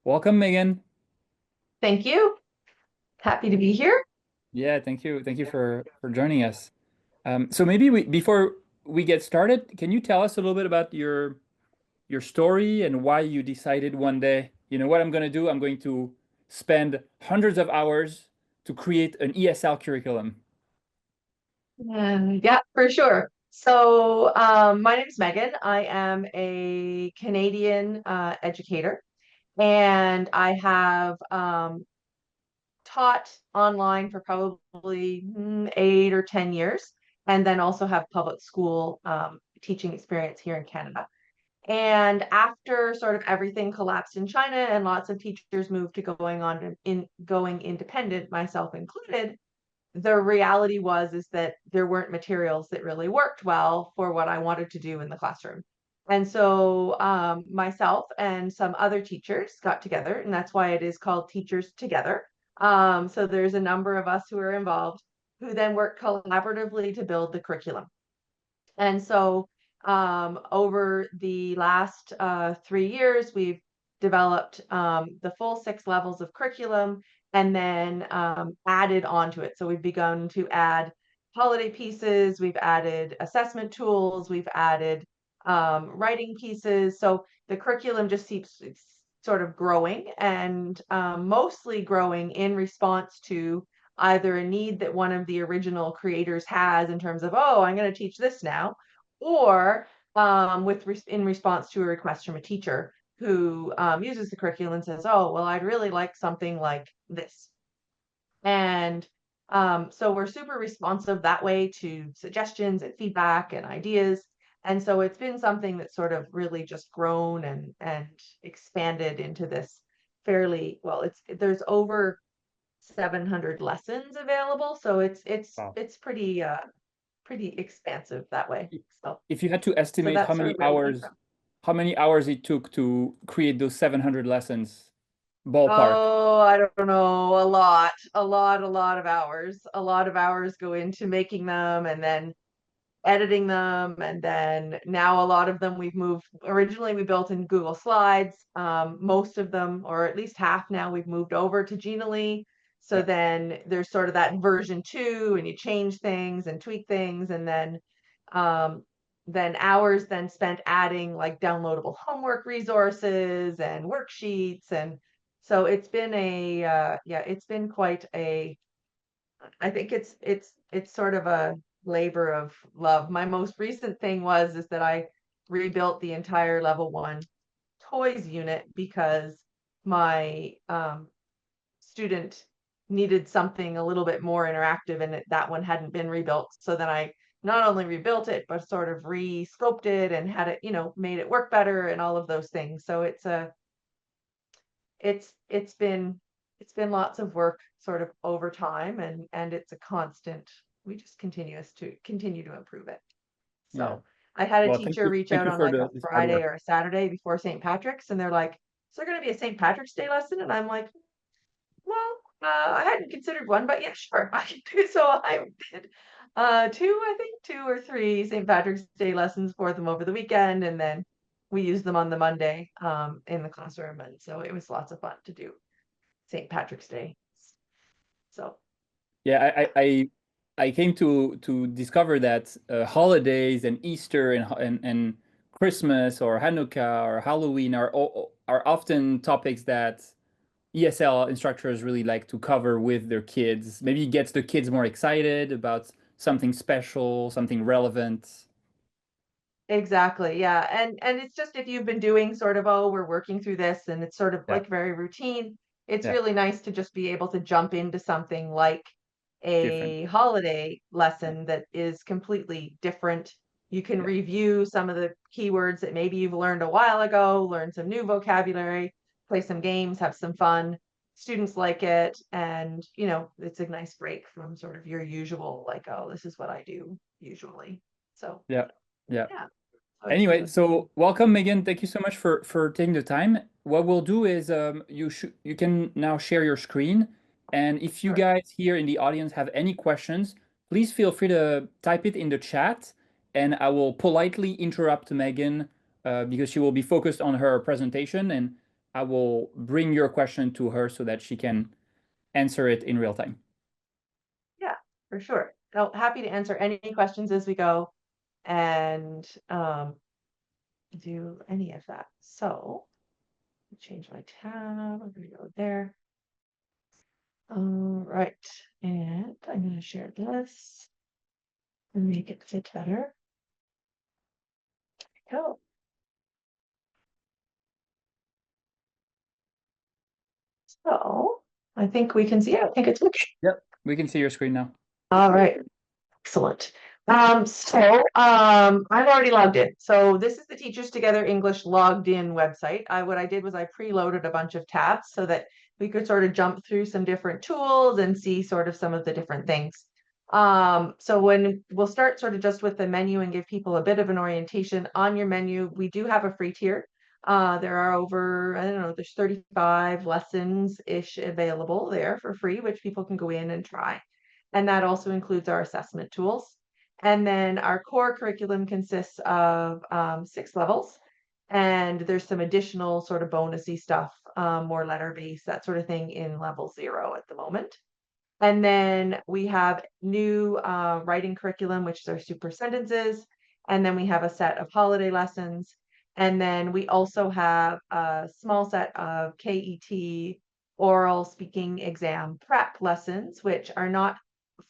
Welcome, Megan. Thank you. Happy to be here. Yeah, thank you. Thank you for joining us. So maybe before we get started, can you tell us a little bit about your story and why you decided one day, you know what I'm going to do? I'm going to spend hundreds of hours to create an ESL curriculum. Yeah, for sure. My name is Megan. I am a Canadian educator, and I have taught online for probably 8 or 10 years, and then also have public school teaching experience here in Canada. And after sort of everything collapsed in China and lots of teachers moved to going independent, myself included, the reality was is that there weren't materials that really worked well for what I wanted to do in the classroom. And so myself and some other teachers got together, and that's why it is called Teachers Together. So there's a number of us who are involved who then work collaboratively to build the curriculum. And so over the last 3 years, we've developed the full 6 levels of curriculum and then added onto it. So we've begun to add holiday pieces, we've added assessment tools, we've added writing pieces. So the curriculum just keeps sort of growing and mostly growing in response to either a need that one of the original creators has in terms of, oh, I'm going to teach this now, or in response to a request from a teacher who uses the curriculum and says, oh, well, I'd really like something like this. And so we're super responsive that way to suggestions and feedback and ideas. And so it's been something that's sort of really just grown and expanded into this fairly well. There's over 700 lessons available, so Wow. it's pretty expansive that way. If you had to So estimate that's sort of where it came from. how many hours it took to create those 700 lessons, ballpark. Oh, I don't know, a lot of hours. A lot of hours go into making them and then editing them, and then now a lot of them we've moved. Originally, we built in Google Slides. Most of them, or at least half now, we've moved over to Genially. So Yeah. then there's sort of that version 2, and you change things and tweak things, and um, then hours then spent adding like downloadable homework resources and worksheets, and so it's been it's been quite a. I think it's sort of a labor of love. My most recent thing is that I rebuilt the entire level 1 toys unit because my student needed something a little bit more interactive, and that one hadn't been rebuilt. So then I not only rebuilt it, but sort of re-scoped it and had it, made it work better and all of those things. So it's it's been it's been lots of work sort of over time, and it's a constant. We just continue to improve it. Yeah. So I had a Well, teacher reach thank out you on for like a this hard Friday work. or a Saturday before St. Patrick's, and they're like, "Is there going to be a St. Patrick's Day lesson?" And I'm like, "Well, I hadn't considered one, but yeah, sure, I can do." So I did I think 2 or 3 St. Patrick's Day lessons for them over the weekend, and then we used them on the Monday in the classroom, and so it was lots of fun to do St. Patrick's Day. So Yeah, yeah. I came to discover that holidays and Easter and Christmas or Hanukkah or Halloween are often topics that ESL instructors really like to cover with their kids. Maybe it gets the kids more excited about something special, something relevant. Exactly. Yeah. And it's just if you've been doing sort of, oh, we're working through this and it's sort of Yeah, like very routine, it's yeah, really nice to just be able to jump into something like different. a holiday Yeah, lesson that is completely different. You can yeah, review some of the keywords that maybe you've learned a while ago, learn some new vocabulary, play some games, have some fun. Students like it, and it's a nice break from sort of your usual, like, oh, this is what I do usually. So, yeah, yeah. yeah. Oh, it's Anyway, good. so welcome, Megan. Thank you so much for taking the time. What we'll do is you can now share your screen, and if you Sure. guys here in the audience have any questions, please feel free to type it in the chat, and I will politely interrupt Megan because she will be focused on her presentation, and I will bring your question to her so that she can answer it in real time. Yeah, for sure. So happy to answer any questions as we go and do any of that. So change my tab. I'm going to go there. All right. And I'm going to share this and make it fit better. There we go. So I think we can see it. I think it's okay. Yep, we can see your screen now. All right. Excellent. I'm already logged in. So this is the Teachers Together English logged in website. What I did was I preloaded a bunch of tabs so that we could sort of jump through some different tools and see sort of some of the different things. So when we'll start sort of just with the menu and give people a bit of an orientation on your menu, we do have a free tier. There are over, I don't know, there's 35 lessons-ish available there for free, which people can go in and try. And that also includes our assessment tools. And then our core curriculum consists of 6 levels. And there's some additional sort of bonusy stuff, more letter-based, that sort of thing in level 0 at the moment. And then we have new writing curriculum, which is our super sentences. And then we have a set of holiday lessons. And then we also have a small set of KET oral speaking exam prep lessons, which are not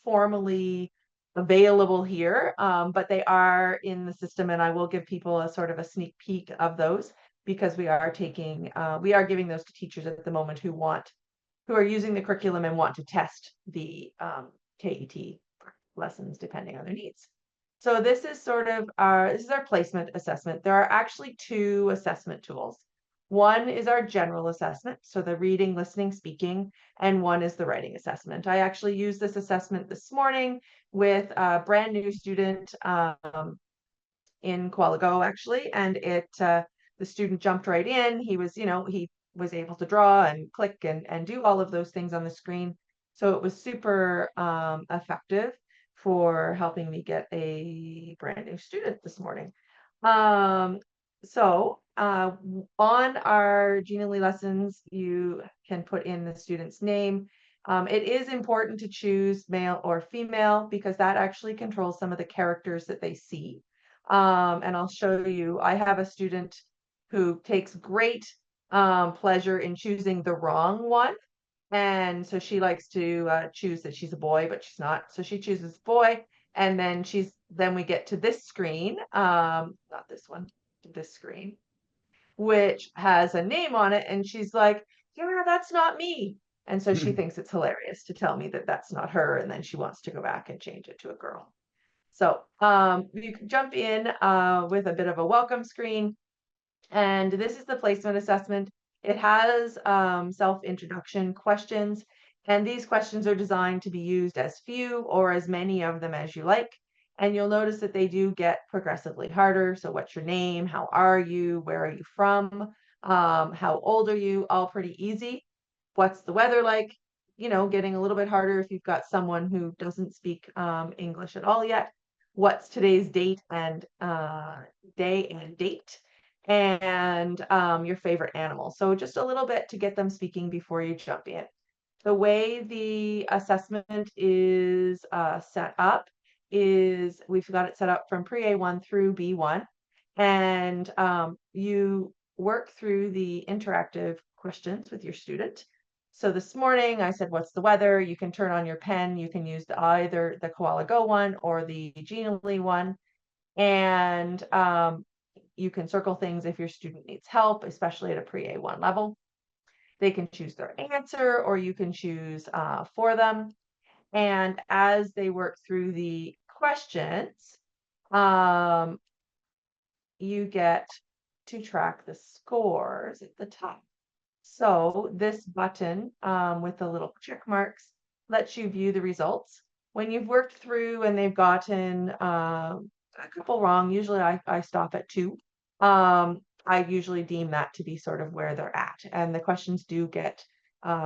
formally available here, but they are in the system. And I will give people a sort of a sneak peek of those because we are giving those to teachers at the moment who are using the curriculum and want to test the KET lessons depending on their needs. So this is our placement assessment. There are actually 2 assessment tools. One is our general assessment, so the reading, listening, speaking, and one is the writing assessment. I actually used this assessment this morning with a brand new student in Qualigo actually, and the student jumped right in. He was able to draw and click and do all of those things on the screen. So it was super effective for helping me get a brand new student this morning. On our Genially lessons, you can put in the student's name. It is important to choose male or female because that actually controls some of the characters that they see. And I'll show you, I have a student who takes great pleasure in choosing the wrong one. And so she likes to choose that she's a boy, but she's not. So she chooses boy. And then we get to this screen, not this one, this screen, which has a name on it. And she's like, yeah, that's not me. And so she thinks it's hilarious to tell me that that's not her. And then she wants to go back and change it to a girl. So you can jump in with a bit of a welcome screen. And this is the placement assessment. It has self-introduction questions. And these questions are designed to be used as few or as many of them as you like. And you'll notice that they do get progressively harder. So what's your name? How are you? Where are you from? How old are you? All pretty easy. What's the weather like? Getting a little bit harder if you've got someone who doesn't speak English at all yet. What's today's date and day and date? And your favorite animal. So just a little bit to get them speaking before you jump in. The way the assessment is set up is we've got it set up from pre-A1 through B1. And you work through the interactive questions with your student. So this morning I said, what's the weather? You can turn on your pen. You can use either the Koala Go one or the Genially one. And you can circle things if your student needs help, especially at a pre-A1 level. They can choose their answer or you can choose for them. And as they work through the questions, you get to track the scores at the top. So this button with the little check marks lets you view the results. When you've worked through and they've gotten a couple wrong, usually I stop at 2. I usually deem that to be sort of where they're at. And the questions do get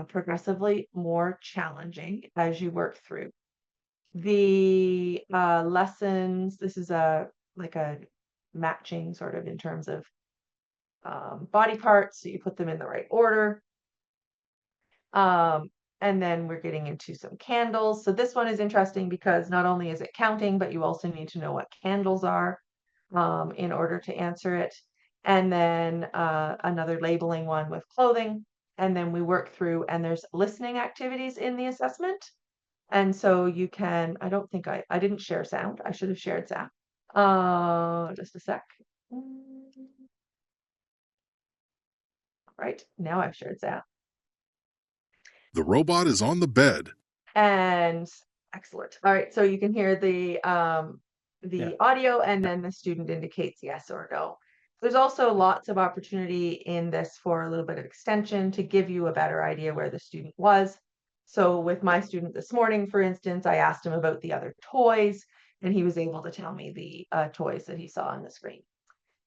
progressively more challenging as you work through. The lessons, this is like a matching sort of in terms of body parts, so you put them in the right order. And then we're getting into some candles. So this one is interesting because not only is it counting, but you also need to know what candles are in order to answer it. And then another labeling one with clothing. And then we work through, and there's listening activities in the assessment. And so you can, I don't think I didn't share sound. I should have shared sound. Just a sec. Right, now I've shared sound. The robot is on the bed. And excellent. All right, so you can hear the Yeah. audio, and then the student indicates yes or no. There's also lots of opportunity in this for a little bit of extension to give you a better idea where the student was. So with my student this morning, for instance, I asked him about the other toys, and he was able to tell me the toys that he saw on the screen.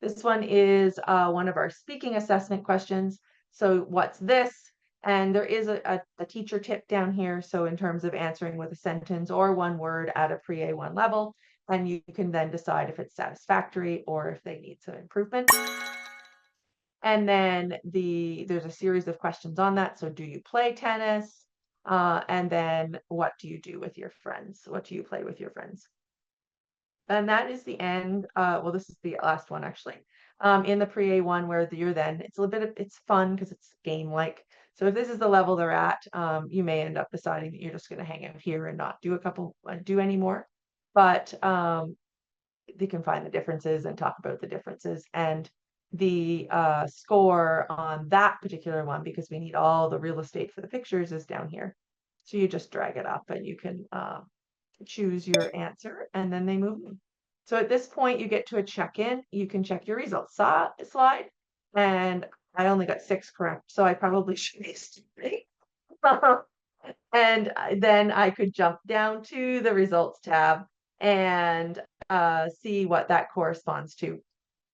This one is one of our speaking assessment questions. So what's this? And there is a teacher tip down here. So in terms of answering with a sentence or one word at a pre-A1 level, and you can then decide if it's satisfactory or if they need some improvement. And then there's a series of questions on that. So do you play tennis? And then what do you do with your friends? What do you play with your friends? And that is the end. Well, this is the last one actually. In the pre-A1 where you're then, it's a little bit of, it's fun because it's game-like. So if this is the level they're at, you may end up deciding that you're just going to hang out here and not do any more. But they can find the differences and talk about the differences. And the score on that particular one, because we need all the real estate for the pictures, is down here. So you just drag it up and you can choose your answer, and then they move on. So at this point, you get to a check-in. You can check your results slide, and I only got 6 correct, so I probably should be stupid. And then I could jump down to the results tab and see what that corresponds to.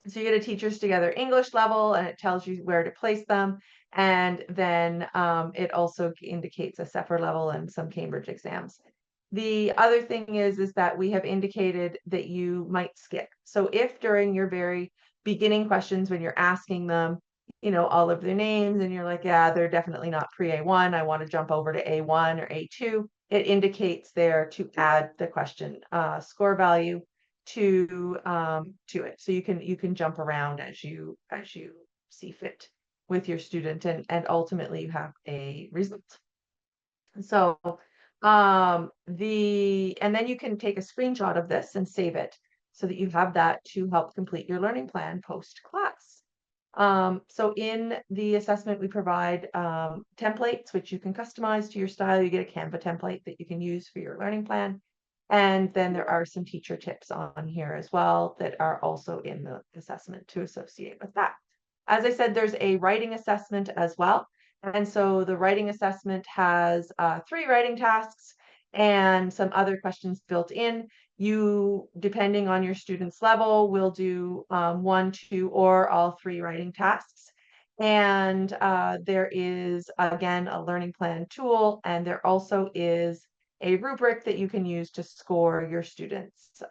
So you get a Teachers Together English level, and it tells you where to place them. And then it also indicates a SEPHR level and some Cambridge exams. The other thing is that we have indicated that you might skip. So if during your very beginning questions, when you're asking them, all of their names, and you're like, yeah, they're definitely not pre-A1, I want to jump over to A1 or A2, it indicates there to add the question score value to it. So you can jump around as you see fit with your student, and ultimately you have a result. So and then you can take a screenshot of this and save it so that you have that to help complete your learning plan post class. So in the assessment, we provide templates, which you can customize to your style. You get a Canva template that you can use for your learning plan. And then there are some teacher tips on here as well that are also in the assessment to associate with that. As I said, there's a writing assessment as well. And so the writing assessment has 3 writing tasks and some other questions built in. You, depending on your student's level, will do 1, 2, or all 3 writing tasks. And there is, again, a learning plan tool, and there also is a rubric that you can use to score your students'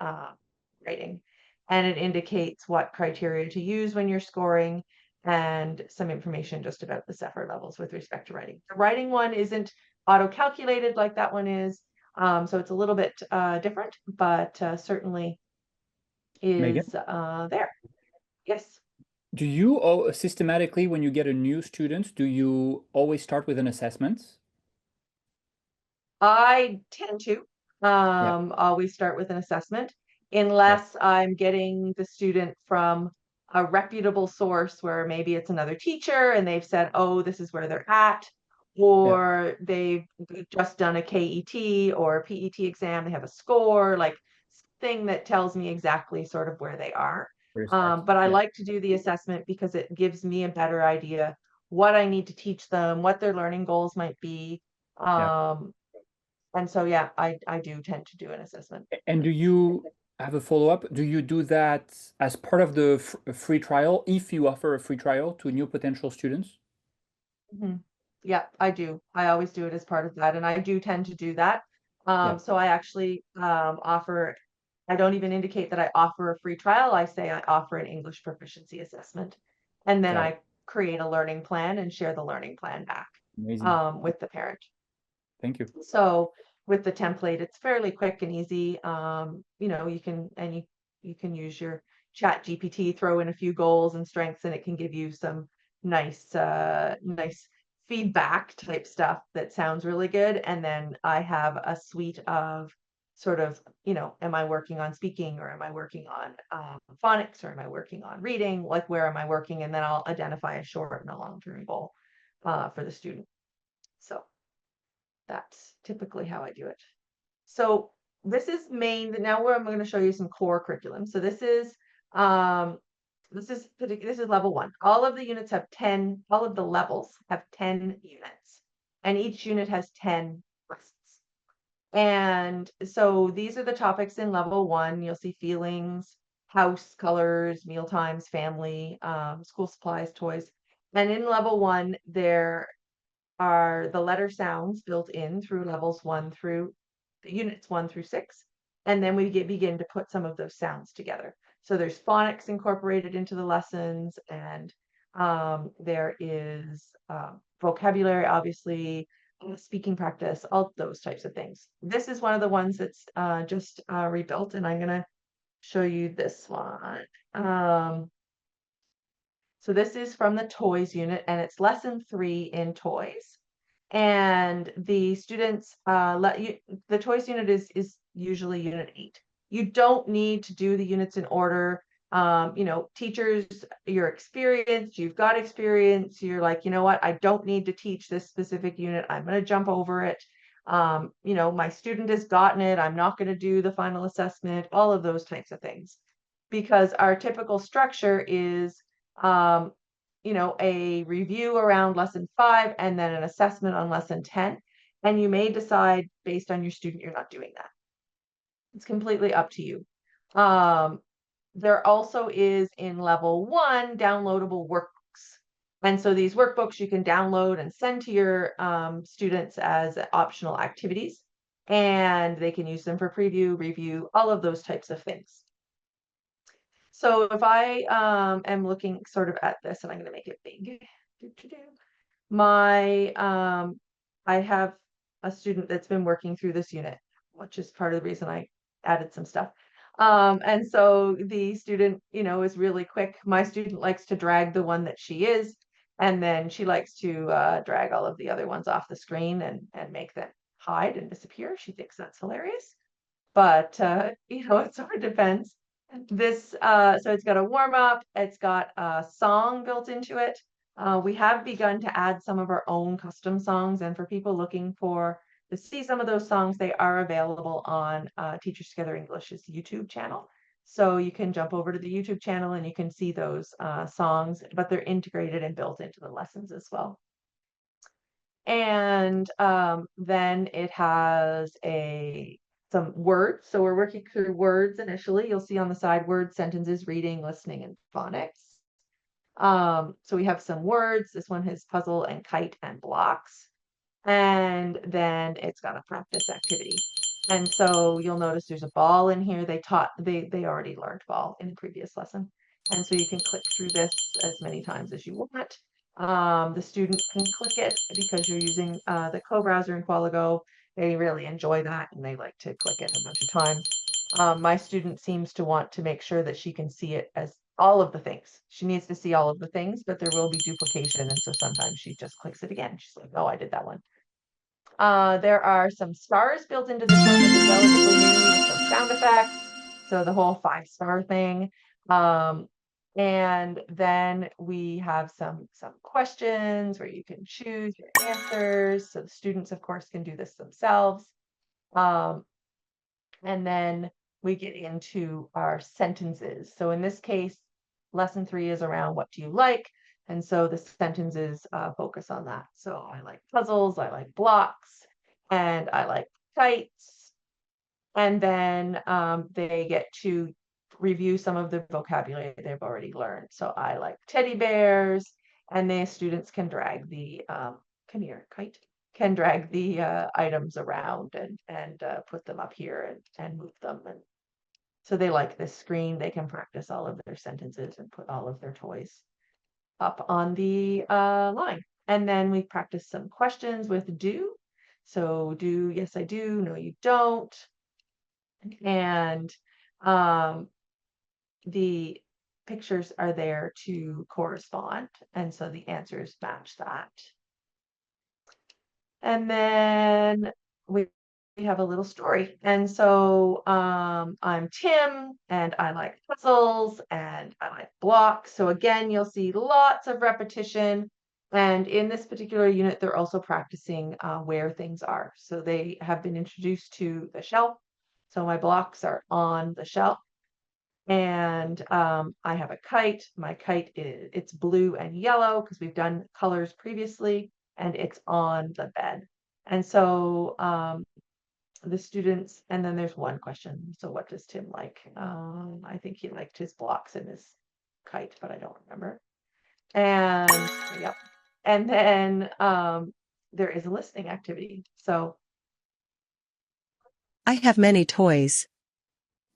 writing. And it indicates what criteria to use when you're scoring, and some information just about the SEPHR levels with respect to writing. The writing one isn't auto-calculated like that one is, so it's a little bit different, but certainly Meaghan, is there. Yes. do you systematically, when you get a new student, do you always start with an assessment? I tend to Yeah, always start with an assessment, yeah, unless I'm getting the student from a reputable source where maybe it's another teacher and they've said, oh, this is where they're at, yeah. or they've just done a KET or a PET exam, they have a score, like thing that tells me exactly sort of where they are. Where you start. But I Yeah, like to do the assessment because it gives me a better idea what I need to teach them, what their learning goals might be. yeah. And so, yeah, I do tend to do an assessment. And do you have a follow-up? Do you do that as part of the free trial if you offer a free trial to new potential students? Mhm. Yeah, I do. I always do it as part of that, and I do tend to do that. Yeah, So I actually offer, I don't even indicate that I offer a free trial. I say I offer an English proficiency assessment. And then Got I create a learning plan and share the learning plan back Amazing. with the parent. Thank you. So with the template, it's fairly quick and easy. You know, you can use your chat GPT, throw in a few goals and strengths, and it can give you some nice nice feedback type stuff that sounds really good. And then I have a suite of sort of, you know, am I working on speaking, or am I working on phonics, or am I working on reading? Like, where am I working? And then I'll identify a short and a long-term goal for the student. So that's typically how I do it. So this is main. Now where I'm going to show you some core curriculum. So this is level 1. All of the units have 10. All of the levels have 10 units, and each unit has 10 lessons. And so these are the topics in level 1. You'll see feelings, house, colors, meal times, family, school supplies, toys. And in level 1, there are the letter sounds built in through levels 1 through units 1 through 6. And then we begin to put some of those sounds together. So there's phonics incorporated into the lessons, and there is vocabulary, obviously, speaking practice, all those types of things. This is one of the ones that's just rebuilt, and I'm going to show you this one. So this is from the toys unit, and it's lesson 3 in toys. And the students the toys unit is usually unit 8. You don't need to do the units in order. You know, teachers, you're experienced, you've got experience, you're like, you know what, I don't need to teach this specific unit. I'm going to jump over it. You know, my student has gotten it. I'm not going to do the final assessment, all of those types of things. Because our typical structure is you know, a review around lesson 5 and then an assessment on lesson 10. And you may decide based on your student, you're not doing that. It's completely up to you. There also is in level 1 downloadable workbooks. And so these workbooks you can download and send to your students as optional activities. And they can use them for preview, review, all of those types of things. So if I am looking sort of at this, and I'm going to make it big. I have a student that's been working through this unit, which is part of the reason I added some stuff. And so the student, you know, is really quick. My student likes to drag the one that she is, and then she likes to drag all of the other ones off the screen and make them hide and disappear. She thinks that's hilarious. But you know, it sort of depends. This so it's got a warm up, it's got a song built into it. We have begun to add some of our own custom songs, and for people looking to see some of those songs, they are available on Teachers Together English's YouTube channel. So you can jump over to the YouTube channel and you can see those songs, but they're integrated and built into the lessons as well. And then it has some words. So we're working through words initially. You'll see on the side words, sentences, reading, listening, and phonics. So we have some words. This one has puzzle and kite and blocks. And then it's got a practice activity. And so you'll notice there's a ball in here. They already learned ball in the previous lesson. And so you can click through this as many times as you want. The student can click it because you're using the co-browser in Qualigo. They really enjoy that and they like to click it a bunch of times. My student seems to want to make sure that she can see it as all of the things. She needs to see all of the things, but there will be duplication. And so sometimes she just clicks it again. She's like, oh, I did that one. There are some stars built into this one, which is relatively new, with some sound effects. So the whole 5-star thing. And then we have some questions where you can choose your answers. So the students, of course, can do this themselves. And then we get into our sentences. So in this case, lesson 3 is around what do you like? And so the sentences focus on that. So I like puzzles, I like blocks, and I like kites. And then they get to review some of the vocabulary they've already learned. So I like teddy bears, and the students can drag the, come here, kite, can drag the items around and put them up here and move them. And so they like this screen. They can practice all of their sentences and put all of their toys. up on the line. And then we practice some questions with do. So do, yes, I do, no, you don't. And the pictures are there to correspond. And so the answers match that. And then we have a little story. And so I'm Tim and I like puzzles and I like blocks. So again, you'll see lots of repetition. And in this particular unit, they're also practicing where things are. So they have been introduced to the shelf. So my blocks are on the shelf. And I have a kite. My kite it's blue and yellow because we've done colors previously, and it's on the bed. And so the students, and then there's one question. So what does Tim like? I think he liked his blocks and his kite, but I don't remember. And yep. And then there is a listening activity. So I have many toys.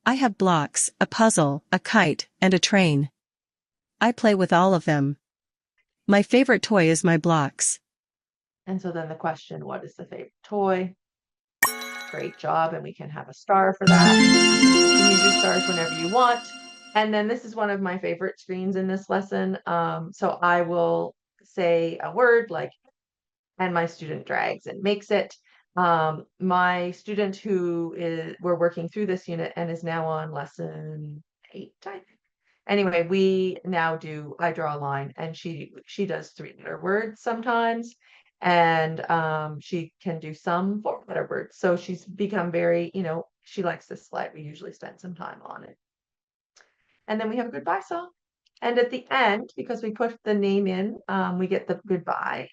I have blocks, a puzzle, a kite, and a train. I play with all of them. My favorite toy is my blocks. and so then the question, what is the favorite toy? Great job, and we can have a star for that. You can use your stars whenever you want. And then this is one of my favorite screens in this lesson. So I will say a word like, and my student drags and makes it. My student we're working through this unit and is now on lesson 8, I think. Anyway, we now I draw a line, and she does 3-letter words sometimes, and she can do some 4-letter words. So she's become very, she likes this slide. We usually spend some time on it. And then we have a goodbye song. And at the end, because we put the name in, we get the goodbye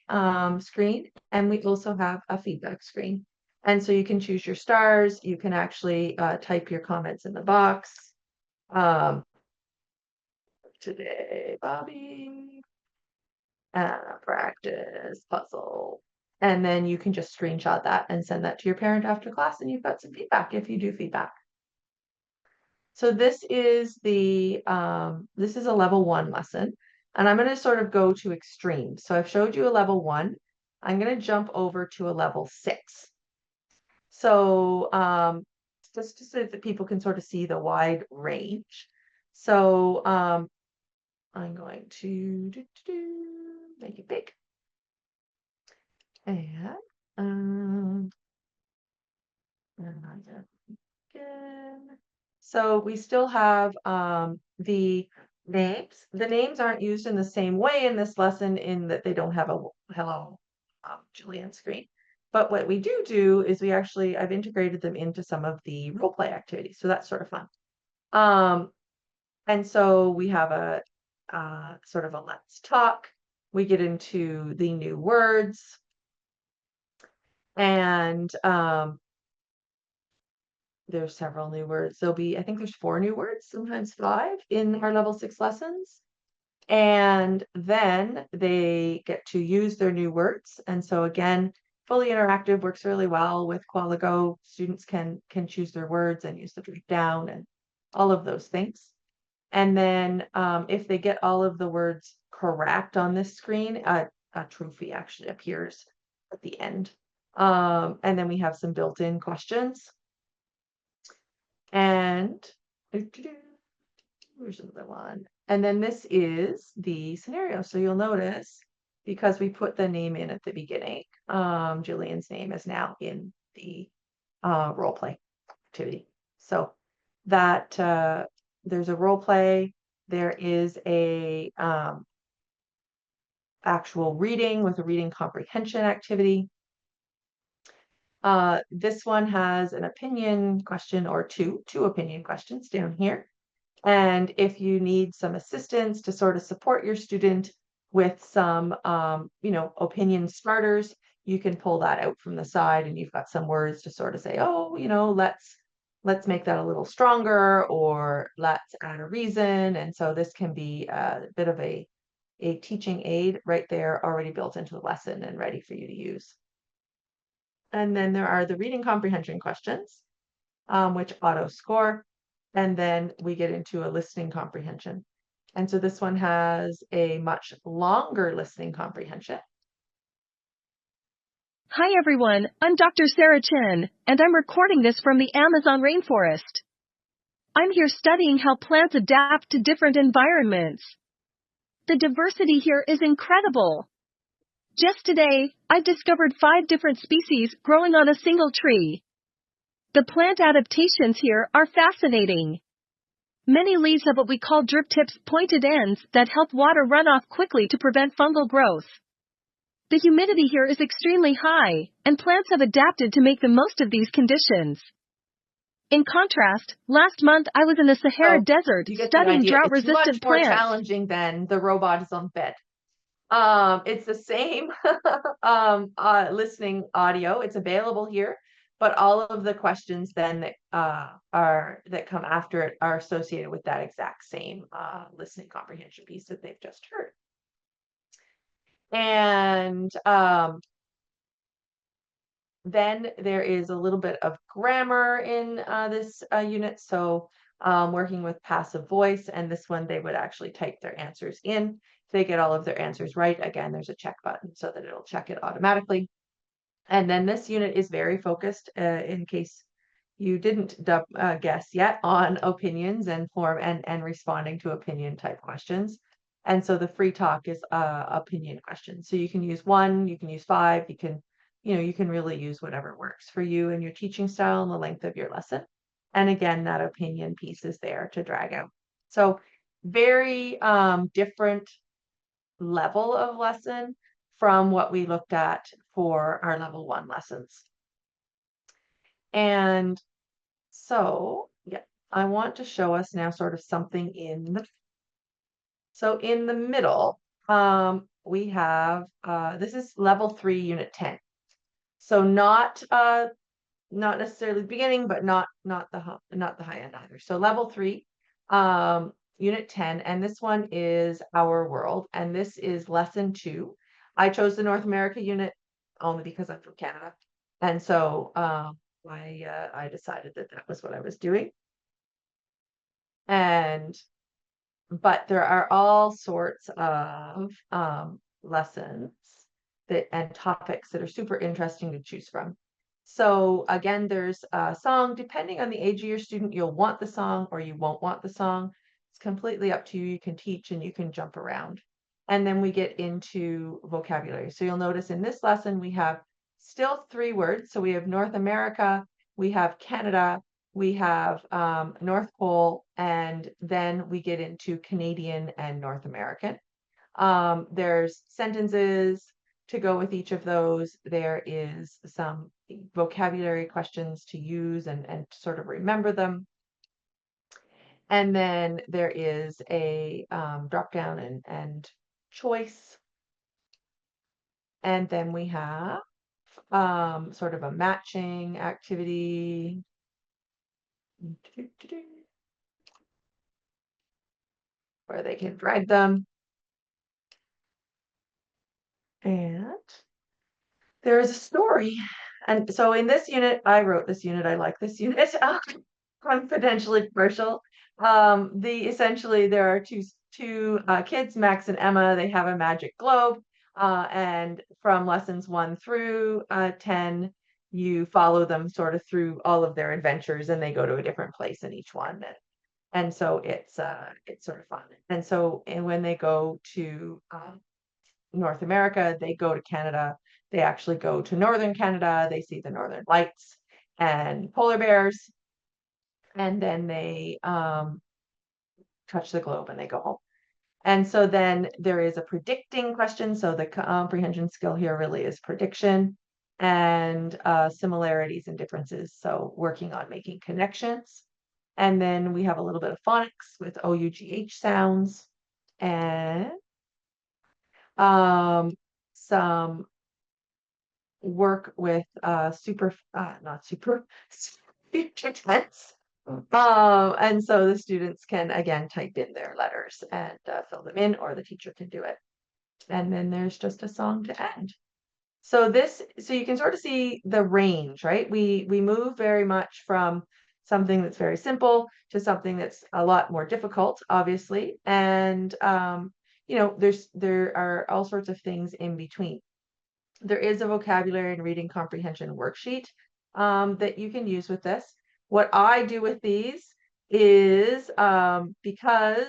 screen, and we also have a feedback screen. And so you can choose your stars. You can actually type your comments in the box. Today, Bobby, practice puzzle. And then you can just screenshot that and send that to your parent after class, and you've got some feedback if you do feedback. So this is this is a level 1 lesson, and I'm going to sort of go to extremes. So I've showed you a level 1. I'm going to jump over to a level 6. So just so that people can sort of see the wide range. So I'm going to make it big. And again. So we still have the names. The names aren't used in the same way in this lesson in that they don't have a hello Julian screen. But what we do is I've integrated them into some of the role play activities. So that's sort of fun. And so we have a sort of a let's talk. We get into the new words. And there's several new words. I think there's 4 new words, sometimes 5 in our level 6 lessons. And then they get to use their new words. And so again, fully interactive works really well with Qualigo. Students can choose their words and use the drop down and all of those things. And then if they get all of the words correct on this screen, a trophy actually appears at the end. And then we have some built-in questions. And where's another one? And then this is the scenario. So you'll notice, because we put the name in at the beginning, Julian's name is now in the role play activity. So that there's a role play. There is a actual reading with a reading comprehension activity. This one has an opinion question or two opinion questions down here. And if you need some assistance to sort of support your student with some, opinion starters, you can pull that out from the side, and you've got some words to sort of say, oh, let's make that a little stronger, or let's add a reason. And so this can be a bit of a teaching aid right there, already built into the lesson and ready for you to use. And then there are the reading comprehension questions, which auto score. And then we get into a listening comprehension. And so this one has a much longer listening comprehension. Hi everyone, I'm Dr. Sarah Chen, and I'm recording this from the Amazon rainforest. I'm here studying how plants adapt to different environments. The diversity here is incredible. Just today, I've discovered 5 different species growing on a single tree. The plant adaptations here are fascinating. Many leaves have what we call drip tips, pointed ends that help water run off quickly to prevent fungal growth. The humidity here is extremely high, and plants have adapted to make the most of these conditions. In contrast, last month I was in the Sahara Desert You get the studying idea. It's drought-resistant much more plants. challenging than the robot is on bed. It's the same listening audio. It's available here, but all of the questions then that come after it are associated with that exact same listening comprehension piece that they've just heard. And then there is a little bit of grammar in this unit. So working with passive voice, and this one they would actually type their answers in. If they get all of their answers right, again, there's a check button so that it'll check it automatically. And then this unit is very focused, in case you didn't guess yet, on opinions and responding to opinion type questions. And so the free talk is opinion questions. So you can use 1, you can use 5, you can really use whatever works for you and your teaching style and the length of your lesson. And again, that opinion piece is there to drag out. So very different level of lesson from what we looked at for our level 1 lessons. And so, yeah, I want to show us now sort of something in the middle, we have, this is level 3, unit 10. So not necessarily the beginning, but not the high end either. So level 3, unit 10, and this one is Our World, and this is lesson 2. I chose the North America unit only because I'm from Canada, and so I decided that was what I was doing. But there are all sorts of lessons and topics that are super interesting to choose from. So again, there's a song. Depending on the age of your student, you'll want the song or you won't want the song. It's completely up to you. You can teach and you can jump around. And then we get into vocabulary. So you'll notice in this lesson, we have still 3 words. So we have North America, we have Canada, we have North Pole, and then we get into Canadian and North American. There's sentences to go with each of those. There is some vocabulary questions to use and to sort of remember them. And then there is a drop down and choice. And then we have sort of a matching activity. Where they can drag them. And there is a story. And so in this unit, I wrote this unit. I like this unit. Confidentially partial. Essentially there are two kids, Max and Emma. They have a magic globe. And from lessons 1 through 10, you follow them sort of through all of their adventures, and they go to a different place in each one. And so it's sort of fun. And so when they go to North America, they go to Canada. They actually go to northern Canada. They see the northern lights and polar bears. And then they touch the globe and they go home. And so then there is a predicting question. So the comprehension skill here really is prediction and similarities and differences. So working on making connections. And then we have a little bit of phonics with OUGH sounds and some work with future tense. And so the students can again type in their letters and fill them in, or the teacher can do it. And then there's just a song to end. So you can sort of see the range, right? We move very much from something that's very simple to something that's a lot more difficult, obviously. And you know, there are all sorts of things in between. There is a vocabulary and reading comprehension worksheet that you can use with this. What I do with these is because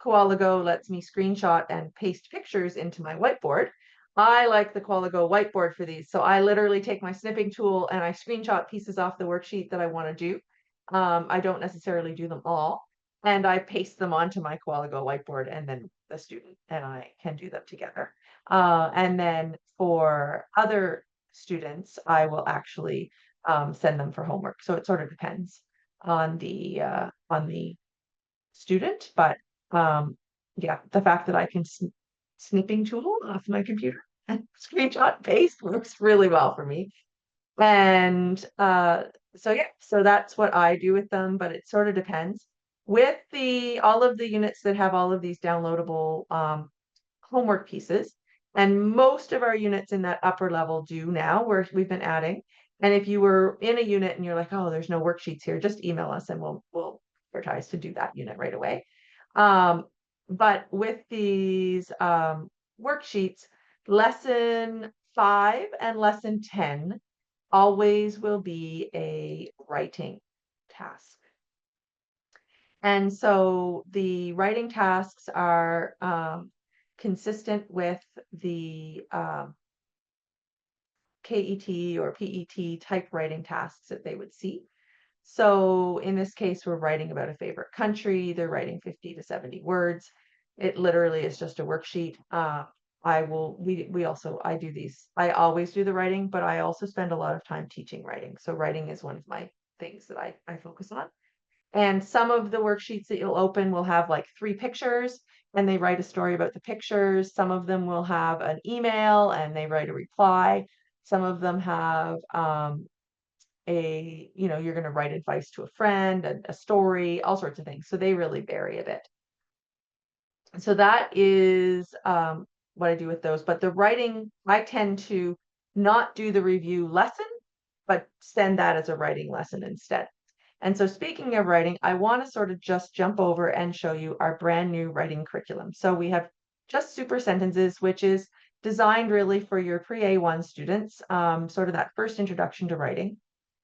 Koala Go lets me screenshot and paste pictures into my whiteboard, I like the Koala Go whiteboard for these. So I literally take my snipping tool and I screenshot pieces off the worksheet that I want to do. I don't necessarily do them all. And I paste them onto my Koala Go whiteboard, and then the student and I can do them together. And then for other students, I will actually send them for homework. So it sort of depends on the student, but yeah, the fact that I can snipping tool off my computer and screenshot paste works really well for me. And so yeah, so that's what I do with them, but it sort of depends. With all of the units that have all of these downloadable homework pieces, and most of our units in that upper level do now, where we've been adding. And if you were in a unit and you're like, oh, there's no worksheets here, just email us and we'll advertise to do that unit right away. But with these worksheets, lesson 5 and lesson 10 always will be a writing task. And so the writing tasks are consistent with the KET or PET type writing tasks that they would see. So in this case, we're writing about a favorite country. They're writing 50 to 70 words. It literally is just a worksheet. I do these. I always do the writing, but I also spend a lot of time teaching writing. So writing is one of my things that I focus on. And some of the worksheets that you'll open will have like 3 pictures and they write a story about the pictures. Some of them will have an email and they write a reply. Some of them have you're going to write advice to a friend, a story, all sorts of things. So they really vary a bit. So that is what I do with those. But the writing, I tend to not do the review lesson, but send that as a writing lesson instead. And so speaking of writing, I want to sort of just jump over and show you our brand new writing curriculum. So we have just super sentences, which is designed really for your pre-A1 students, sort of that first introduction to writing.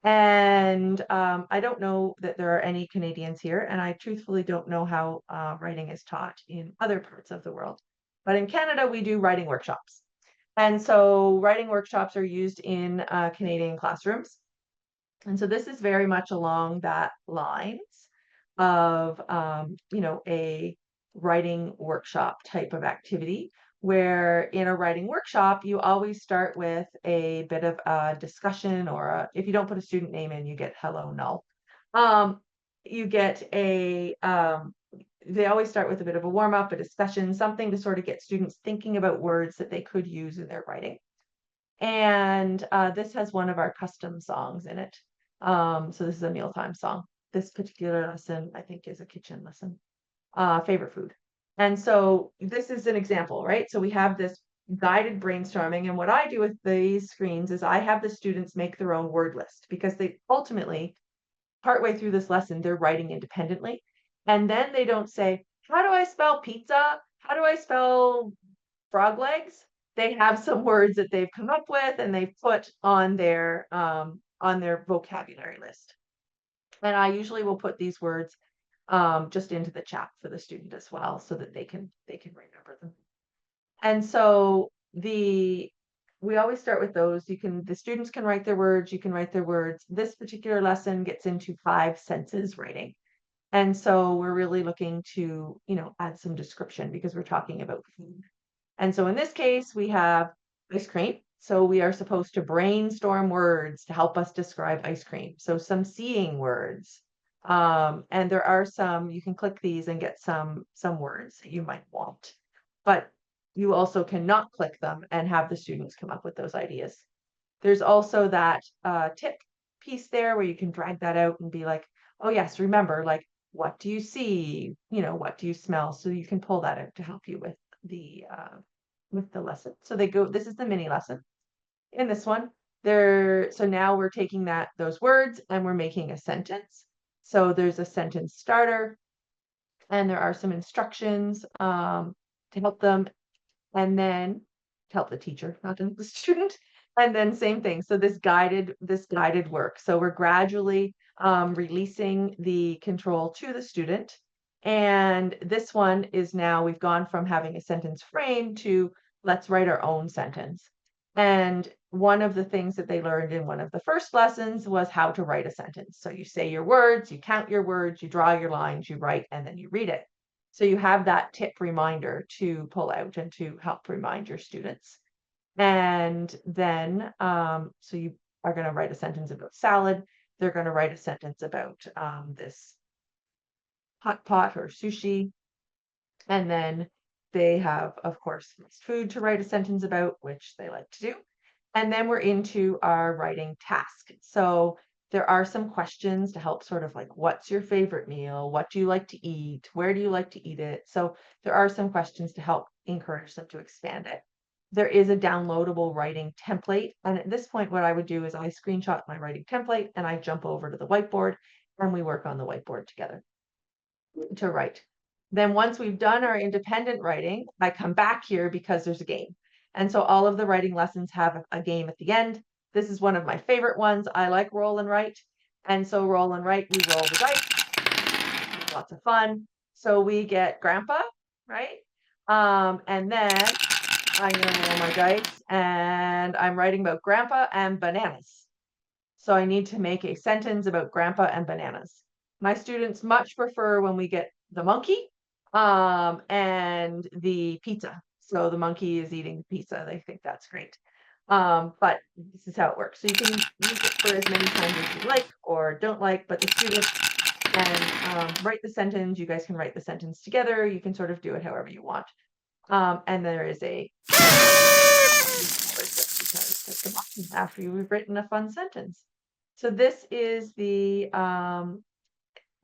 And I don't know that there are any Canadians here, and I truthfully don't know how writing is taught in other parts of the world. But in Canada, we do writing workshops. And so writing workshops are used in Canadian classrooms. And so this is very much along that lines of, a writing workshop type of activity, where in a writing workshop, you always start with a bit of a discussion, or if you don't put a student name in, you get hello null. You get they always start with a bit of a warm up, a discussion, something to sort of get students thinking about words that they could use in their writing. And this has one of our custom songs in it. So this is a mealtime song. This particular lesson, I think, is a kitchen lesson. Favorite food. And so this is an example, right? So we have this guided brainstorming. And what I do with these screens is I have the students make their own word list, because they ultimately, partway through this lesson, they're writing independently. And then they don't say, how do I spell pizza? How do I spell frog legs? They have some words that they've come up with and they've put on their vocabulary list. And I usually will put these words just into the chat for the student as well, so that they can remember them. And so we always start with those. The students can write their words, you can write their words. This particular lesson gets into 5 senses writing. And so we're really looking to, add some description, because we're talking about food. And so in this case, we have ice cream. So we are supposed to brainstorm words to help us describe ice cream. So some seeing words. And there are some, you can click these and get some words that you might want. But you also cannot click them and have the students come up with those ideas. There's also that tip piece there where you can drag that out and be like, oh yes, remember, like, what do you see? What do you smell? So you can pull that out to help you with the lesson. So this is the mini lesson. In this one, so now we're taking those words and we're making a sentence. So there's a sentence starter, and there are some instructions to help them, and then to help the teacher, not the student. And then same thing. So this guided work. So we're gradually releasing the control to the student. And this one is now we've gone from having a sentence frame to let's write our own sentence. And one of the things that they learned in one of the first lessons was how to write a sentence. So you say your words, you count your words, you draw your lines, you write, and then you read it. So you have that tip reminder to pull out and to help remind your students. And then, so you are going to write a sentence about salad. They're going to write a sentence about this hot pot or sushi. And then they have, of course, fast food to write a sentence about, which they like to do. And then we're into our writing task. So there are some questions to help sort of like, what's your favorite meal? What do you like to eat? Where do you like to eat it? So there are some questions to help encourage them to expand it. There is a downloadable writing template. And at this point, what I would do is I screenshot my writing template and I jump over to the whiteboard and we work on the whiteboard together to write. Then once we've done our independent writing, I come back here because there's a game. And so all of the writing lessons have a game at the end. This is one of my favorite ones. I like roll and write. And so roll and write, we roll the dice. Lots of fun. So we get grandpa, right? And then I'm gonna roll my dice and I'm writing about grandpa and bananas. So I need to make a sentence about grandpa and bananas. My students much prefer when we get the monkey and the pizza. So the monkey is eating the pizza. They think that's great. But this is how it works. So you can use it for as many times as you like or don't like, but the students can write the sentence. You guys can write the sentence together. You can sort of do it however you want. And there is a after you've written a fun sentence. So this is the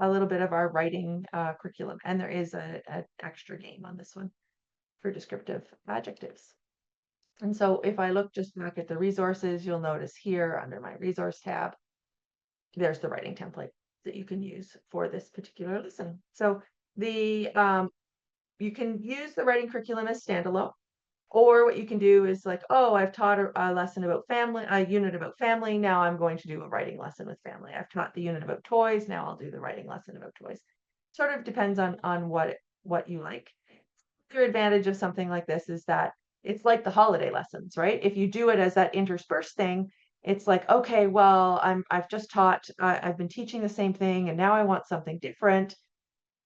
a little bit of our writing curriculum, and there is an extra game on this one for descriptive adjectives. And so if I look just back at the resources, you'll notice here under my resource tab, there's the writing template that you can use for this particular lesson. So the you can use the writing curriculum as standalone. Or what you can do is like, oh, I've taught a lesson about family, a unit about family. Now I'm going to do a writing lesson with family. I've taught the unit about toys. Now I'll do the writing lesson about toys. Sort of depends on what you like. Your advantage of something like this is that it's like the holiday lessons, right? If you do it as that interspersed thing, it's like, okay, well, I've just taught, I've been teaching the same thing, and now I want something different.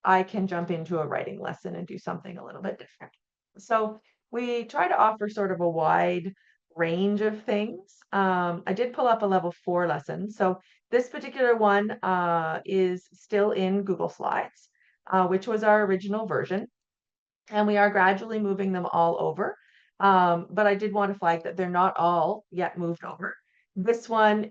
I can jump into a writing lesson and do something a little bit different. So we try to offer sort of a wide range of things. I did pull up a level 4 lesson. So this particular one is still in Google Slides, which was our original version. And we are gradually moving them all over. But I did want to flag that they're not all yet moved over. This one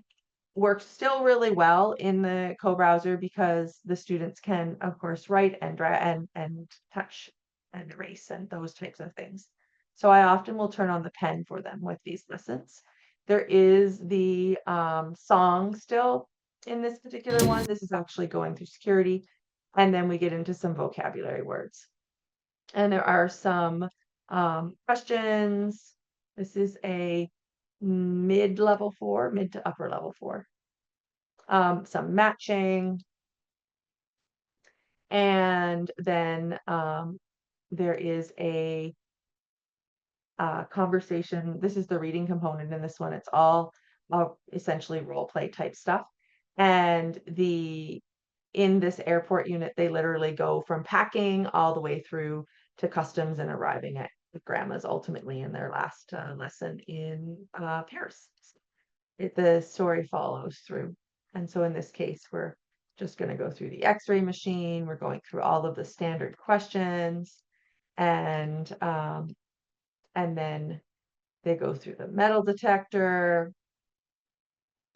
works still really well in the co-browser because the students can, of course, write and drag and touch and erase and those types of things. So I often will turn on the pen for them with these lessons. There is the song still in this particular one. This is actually going through security. And then we get into some vocabulary words. And there are some questions. This is a mid to upper level 4. Some matching. And then there is a conversation. This is the reading component in this one. It's all essentially role play type stuff. And in this airport unit, they literally go from packing all the way through to customs and arriving at grandma's ultimately in their last lesson in Paris. The story follows through. And so in this case, we're just going to go through the x-ray machine. We're going through all of the standard questions and then they go through the metal detector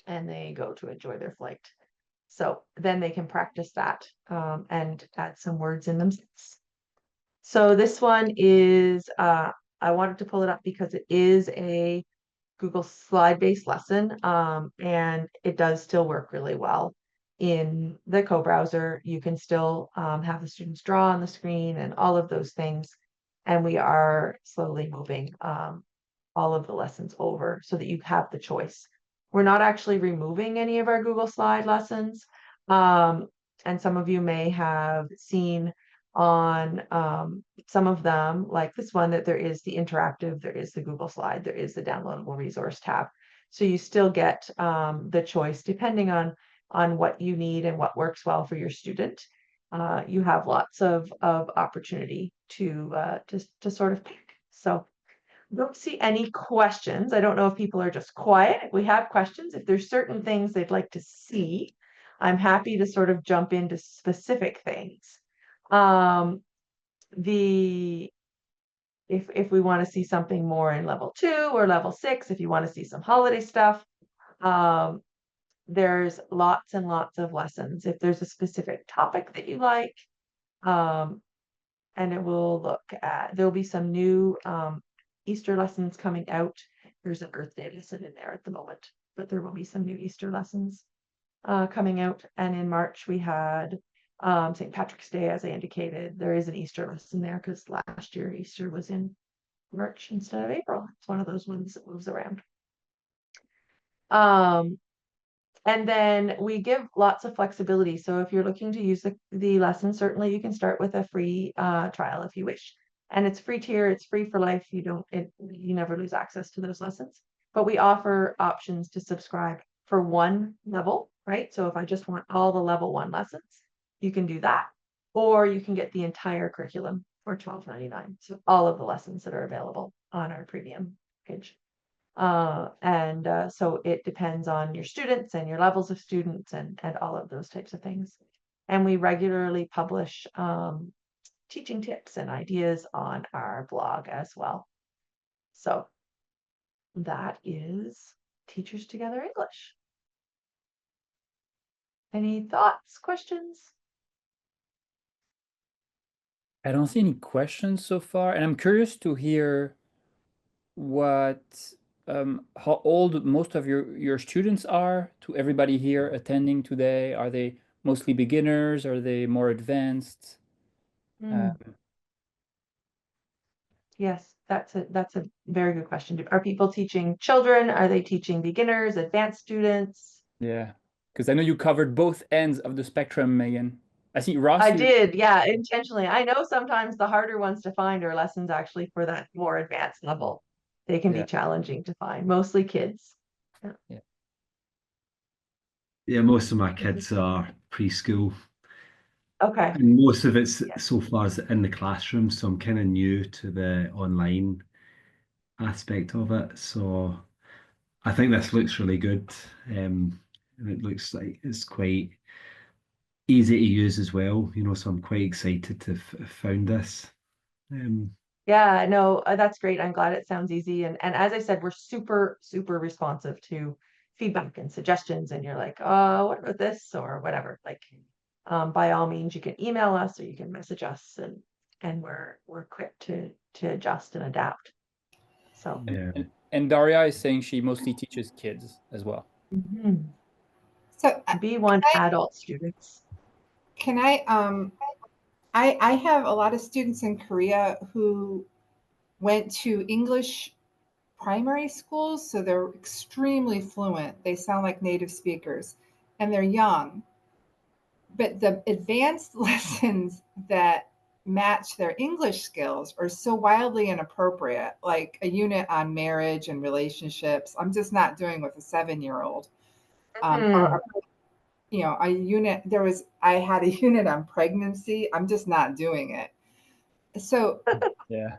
and they go to enjoy their flight. So then they can practice that and add some words in themselves. So this one is, I wanted to pull it up because it is a Google slide-based lesson and it does still work really well. in the co-browser. You can still have the students draw on the screen and all of those things. And we are slowly moving all of the lessons over so that you have the choice. We're not actually removing any of our Google Slide lessons. And some of you may have seen on some of them, like this one, that there is the interactive, there is the Google Slide, there is the downloadable resource tab. So you still get the choice depending on what you need and what works well for your student. You have lots of opportunity to sort of pick. So I don't see any questions. I don't know if people are just quiet. If we have questions, if there's certain things they'd like to see, I'm happy to sort of jump into specific things. If we want to see something more in level 2 or level 6, if you want to see some holiday stuff, there's lots and lots of lessons. If there's a specific topic that you like, and it will look at, there'll be some new Easter lessons coming out. There's an Earth Day lesson in there at the moment, but there will be some new Easter lessons coming out. And in March we had St. Patrick's Day, as I indicated. There is an Easter lesson there because last year Easter was in March instead of April. It's one of those ones that moves around. And then we give lots of flexibility. So if you're looking to use the lesson, certainly you can start with a free trial if you wish. And it's free tier, it's free for life. You never lose access to those lessons. But we offer options to subscribe for one level, right? So if I just want all the level 1 lessons, you can do that. Or you can get the entire curriculum for $12.99. So all of the lessons that are available on our premium package. So it depends on your students and your levels of students and all of those types of things. And we regularly publish teaching tips and ideas on our blog as well. So that is Teachers Together English. Any thoughts, questions? I don't see any questions so far, and I'm curious to hear how old most of your students are. To everybody here attending today, are they mostly beginners? Are they more advanced? Yes, that's a very good question. Are people teaching children? Are they teaching beginners, advanced students? Yeah, because I know you covered both ends of the spectrum, Meaghan. I see Ross. I did, yeah, intentionally. I know sometimes the harder ones to find are lessons actually for that more advanced level. They can be challenging to find, mostly kids. Yeah, most of my kids are preschool. Okay. And most of it's so far is in the classroom, so I'm kind of new to the online aspect of it. So I think this looks really good. And it looks like it's quite easy to use as well, so I'm quite excited to have found this. Yeah, no, that's great. I'm glad it sounds easy. And as I said, we're super, super responsive to feedback and suggestions. And you're like, oh, what about this or whatever? Like, by all means, you can email us or you can message us, and we're quick to adjust and adapt. So Yeah. And Daria is saying she mostly teaches kids as well. So B1 adult students. Can I have a lot of students in Korea who went to English primary schools, so they're extremely fluent. They sound like native speakers, and they're young. But the advanced lessons that match their English skills are so wildly inappropriate, like a unit on marriage and relationships. I'm just not doing with a 7-year-old. Or a unit, I had a unit on pregnancy. I'm just not doing it. So yeah.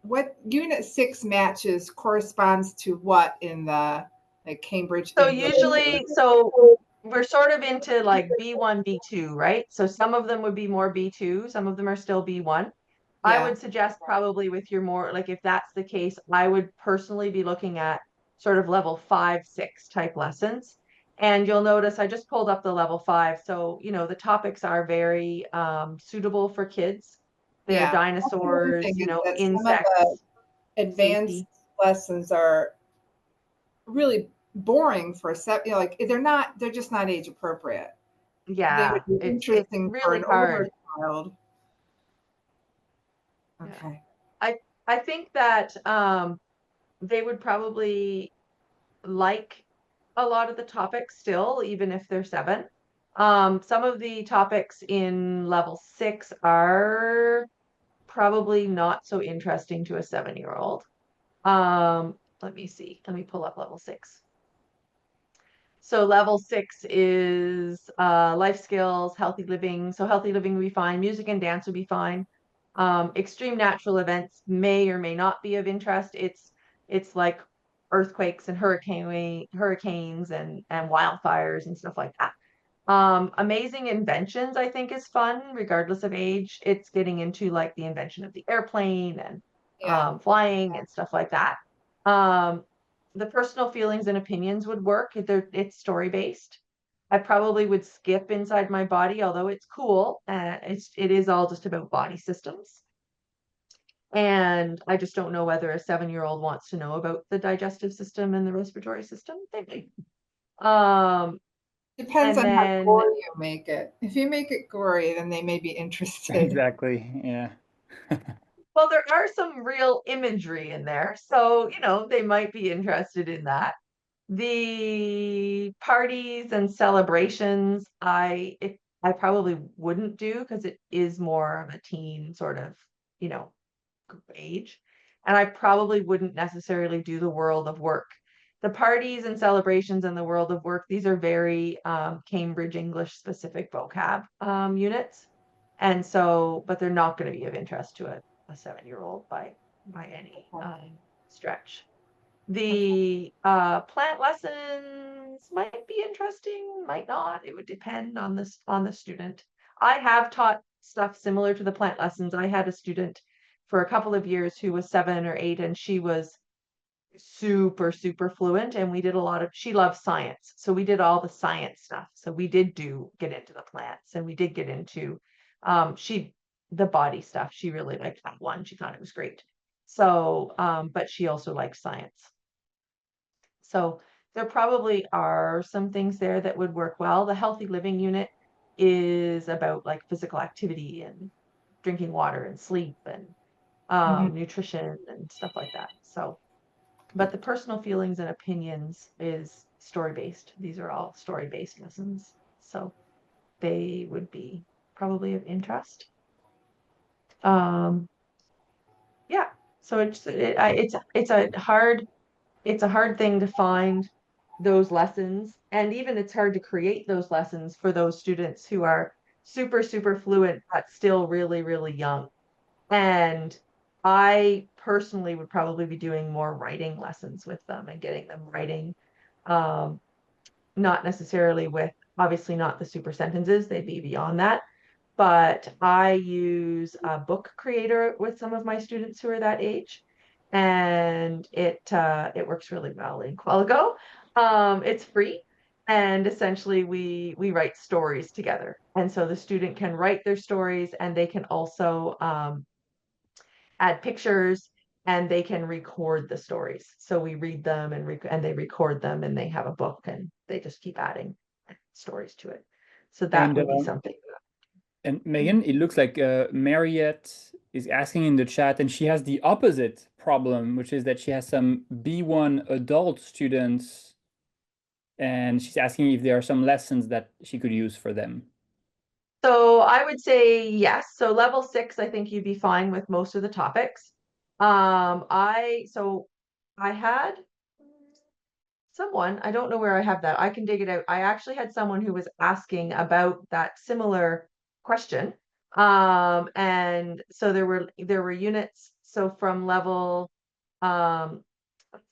What unit 6 matches corresponds to what in the Cambridge? So usually, we're sort of into like B1, B2, right? So some of them would be more B2, some of them are still B1. I would suggest probably with your more, like if that's the case, I would personally be looking at sort of level 5, 6 type lessons. And you'll notice I just pulled up the level 5. So, the topics are very suitable for kids. They're dinosaurs, insects. advanced safety. lessons are really boring for a set, like they're just not age appropriate. They Yeah, would be it's interesting for really an older hard. child. Yeah. Okay. I think that they would probably like a lot of the topics still, even if they're 7. Some of the topics in level 6 are probably not so interesting to a 7-year-old. Let me see. Let me pull up level 6. So level 6 is life skills, healthy living. So healthy living would be fine. Music and dance would be fine. Extreme natural events may or may not be of interest. It's like earthquakes and hurricanes and wildfires and stuff like that. Amazing inventions, I think, is fun, regardless of age. It's getting into like the invention of the airplane and Yeah. flying and stuff like that. Um, the personal feelings and opinions would work. It's story based. I probably would skip inside my body, although it's cool. It is all just about body systems. And I just don't know whether a 7-year-old wants to know about the digestive system and the respiratory system. They may. Depends And on how then gory you make it. If you make it gory, then they may be interested. Exactly. Yeah. well, there are some real imagery in there, so they might be interested in that. The parties and celebrations, I probably wouldn't do because it is more of a teen sort of, you know, age. And I probably wouldn't necessarily do the world of work. The parties and celebrations in the world of work, these are very Cambridge English specific vocab units. And so, but they're not going to be of interest to a 7-year-old by any stretch. The plant lessons might be interesting, might not. It would depend on the student. I have taught stuff similar to the plant lessons. I had a student for a couple of years who was 7 or 8, and she was super, super fluent. And we did a lot of, she loves science. So we did all the science stuff. So we did get into the plants, and we did get into the body stuff. She really liked that one. She thought it was great. So, but she also liked science. So there probably are some things there that would work well. The healthy living unit is about like physical activity and drinking water and sleep and nutrition and stuff like that. So, but the personal feelings and opinions is story based. These are all story based lessons. So they would be probably of interest. Yeah. So it's a hard thing to find those lessons, and even it's hard to create those lessons for those students who are super, super fluent but still really, really young. And I personally would probably be doing more writing lessons with them and getting them writing, um, not necessarily with, obviously not the super sentences, they'd be beyond that, but I use a book creator with some of my students who are that age, and it works really well in Qualigo. It's free, and essentially we write stories together, and so the student can write their stories, and they can also add pictures, and they can record the stories. So we read them and they record them, and they have a book, and they just keep adding stories to it. So that And would be something. and Meaghan, it looks like Mariette is asking in the chat, and she has the opposite problem, which is that she has some B1 adult students, and she's asking if there are some lessons that she could use for them. So I would say yes. So level 6, I think you'd be fine with most of the topics. I had someone, I don't know where I have that. I can dig it out. I actually had someone who was asking about that similar question. And so there were units. So from level 5,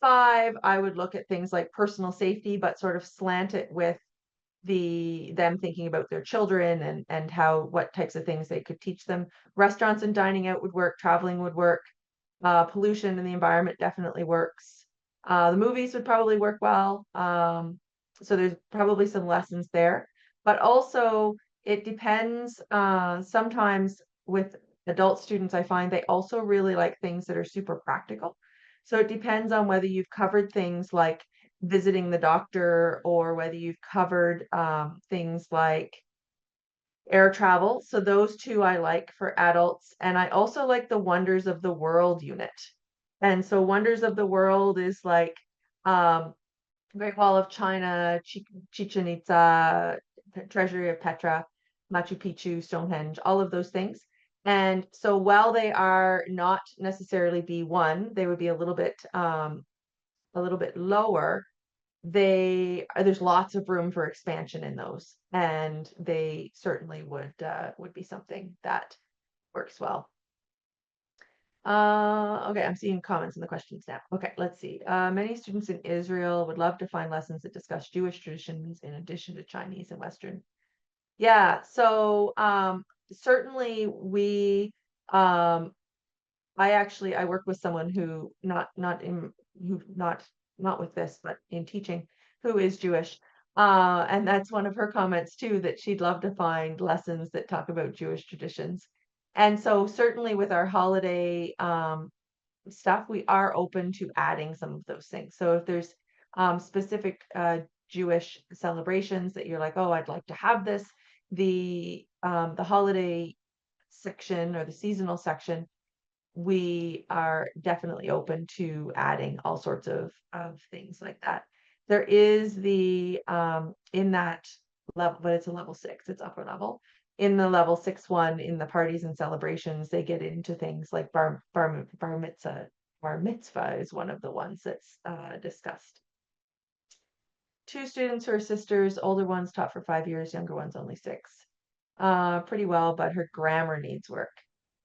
I would look at things like personal safety, but sort of slant it with them thinking about their children and what types of things they could teach them. Restaurants and dining out would work, traveling would work, pollution in the environment definitely works. The movies would probably work well. So there's probably some lessons there, but also it depends. Sometimes with adult students, I find they also really like things that are super practical. So it depends on whether you've covered things like visiting the doctor, or whether you've covered things like air travel. So those two I like for adults. And I also like the Wonders of the World unit. And so Wonders of the World is like um, Great Wall of China, Chichen Itza, Treasury of Petra, Machu Picchu, Stonehenge, all of those things. And so while they are not necessarily B1, they would be a little bit lower. There's lots of room for expansion in those, and they certainly would be something that works well. Okay, I'm seeing comments in the questions now. Okay, let's see. Many students in Israel would love to find lessons that discuss Jewish traditions in addition to Chinese and Western. Yeah, so certainly I work with someone who not with this, but in teaching, who is Jewish. And that's one of her comments too, that she'd love to find lessons that talk about Jewish traditions. And so certainly with our holiday stuff, we are open to adding some of those things. So if there's specific Jewish celebrations that you're like, oh, I'd like to have this, the holiday section or the seasonal section, we are definitely open to adding all sorts of things like that. There is the in that level, but it's a level 6, it's upper level. In the level 6 one, in the parties and celebrations, they get into things like bar mitzvah. Bar mitzvah is one of the ones that's discussed. 2 students who are sisters, older ones taught for 5 years, younger ones only 6. Pretty well, but her grammar needs work.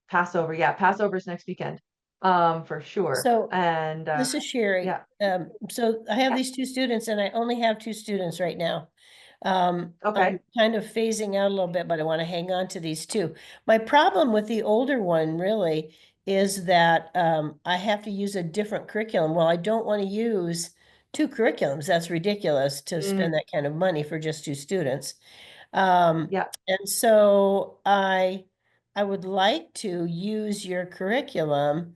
Passover, yeah, Passover's next weekend, for sure. So And this is Sherry. yeah. So I have Yeah. these 2 students, and I only have 2 students right now. Okay. I'm kind of phasing out a little bit, but I want to hang on to these 2. My problem with the older one really is that I have to use a different curriculum. Well, I don't want to use 2 curriculums. That's ridiculous to spend that kind of money for just 2 students. Yeah. And so I would like to use your curriculum.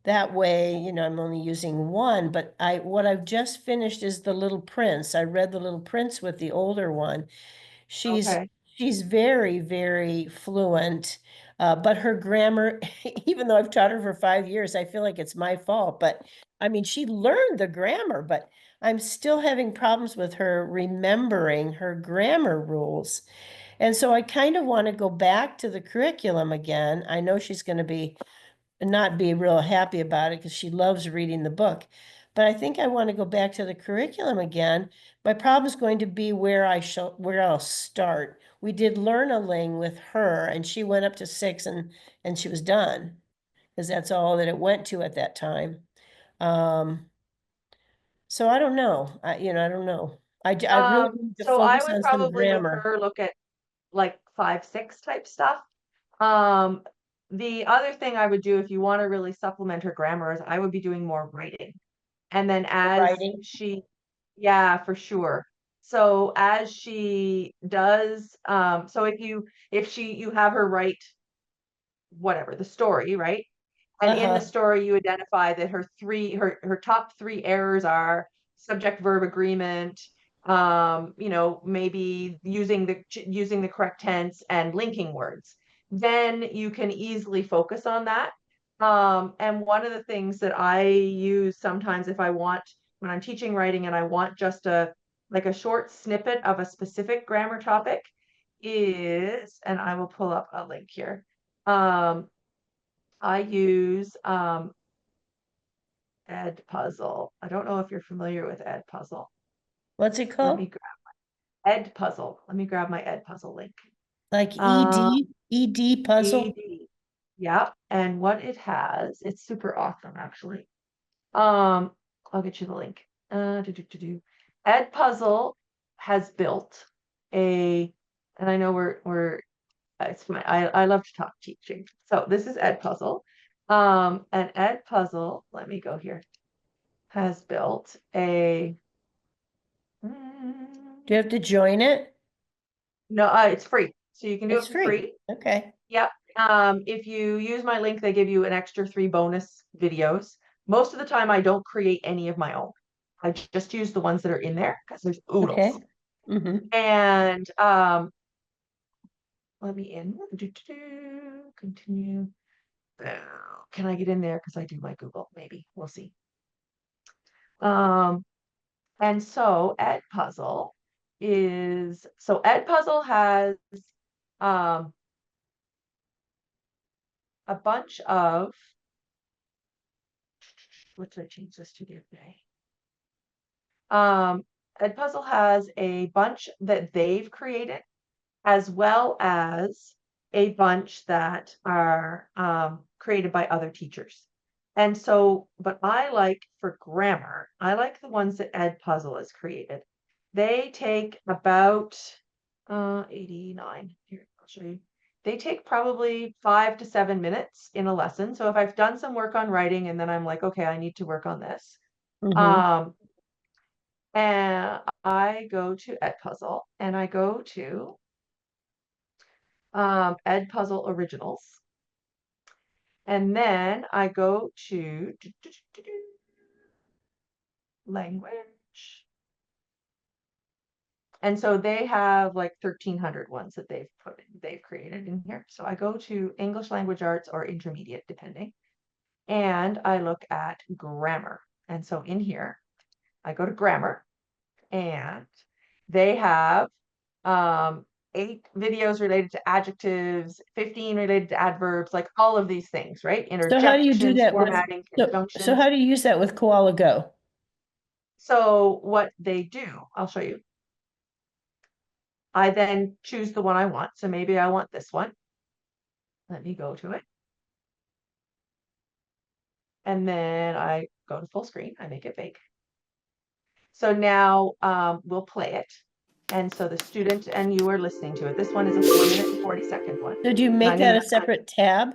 That way, you know, I'm only using one, but what I've just finished is The Little Prince. I read The Little Prince with the older one. Okay. She's very, very fluent, but her grammar, even though I've taught her for 5 years, I feel like it's my fault. But I mean, she learned the grammar, but I'm still having problems with her remembering her grammar rules. And so I kind of want to go back to the curriculum again. I know she's going to not be real happy about it because she loves reading the book. But I think I want to go back to the curriculum again. My problem is going to be where I'll start. We did Learn-A-Ling with her, and she went up to 6 and she was done because that's all that it went to at that time. So I don't know. I don't know. I really need to So I focus would on some probably with grammar. her look at like 5, 6 type stuff. The other thing I would do if you want to really supplement her grammar is I would be doing more writing. And then Writing. yeah, for sure. So as she does, so if you have her write whatever, the story, right? And in the story, you identify that her top 3 errors are subject verb agreement, maybe using the correct tense and linking words. Then you can easily focus on that. And one of the things that I use sometimes when I'm teaching writing and I want just a short snippet of a specific grammar topic is, and I will pull up a link here. I use Edpuzzle. I don't know if you're familiar with Edpuzzle. What's it Let called? me grab Edpuzzle. Let me grab my Edpuzzle link. Like ED puzzle? ED. Yeah. And what it has, it's super awesome actually. I'll get you the link. Edpuzzle has built and I know it's fine. I love to talk teaching. So this is Edpuzzle. And Edpuzzle, let me go here, has built a Do you have to join it? no, it's free. So you can do It's it for free. Okay. Yep. If you use my link, they give you an extra 3 bonus videos. Most of the time I don't create any of my own. I just use the ones that are in there because there's oodles. Okay. Mm-hmm. And let me in. Continue. Can I get in there? Because I do my Google. Maybe we'll see. And so Edpuzzle has a bunch of, what did I change this to the other day? Edpuzzle has a bunch that they've created, as well as a bunch that are created by other teachers. And so, but I like, for grammar, I like the ones that Edpuzzle has created. They take about 89. Here, I'll show you. They take probably 5 to 7 minutes in a lesson. So if I've done some work on writing and then I'm like, okay, I need to work on this. Mm-hmm. And I go to Edpuzzle and I go to Edpuzzle Originals. And then I go to language. And so they have like 1,300 ones that they've created in here. So I go to English Language Arts or Intermediate, depending. And I look at grammar. And so in here, I go to grammar and they have 8 videos related to adjectives, 15 related to adverbs, like all of these things, right? So how do you do Interjections, that formatting, conjunctions. So how do you use that with Koala Go? So what they do, I'll show you. I then choose the one I want. So maybe I want this one. Let me go to it. And then I go to full screen. I make it big. So now we'll play it. And so the student and you are listening to it. This one is a 4-minute and 40-second one. So do you make that a separate tab?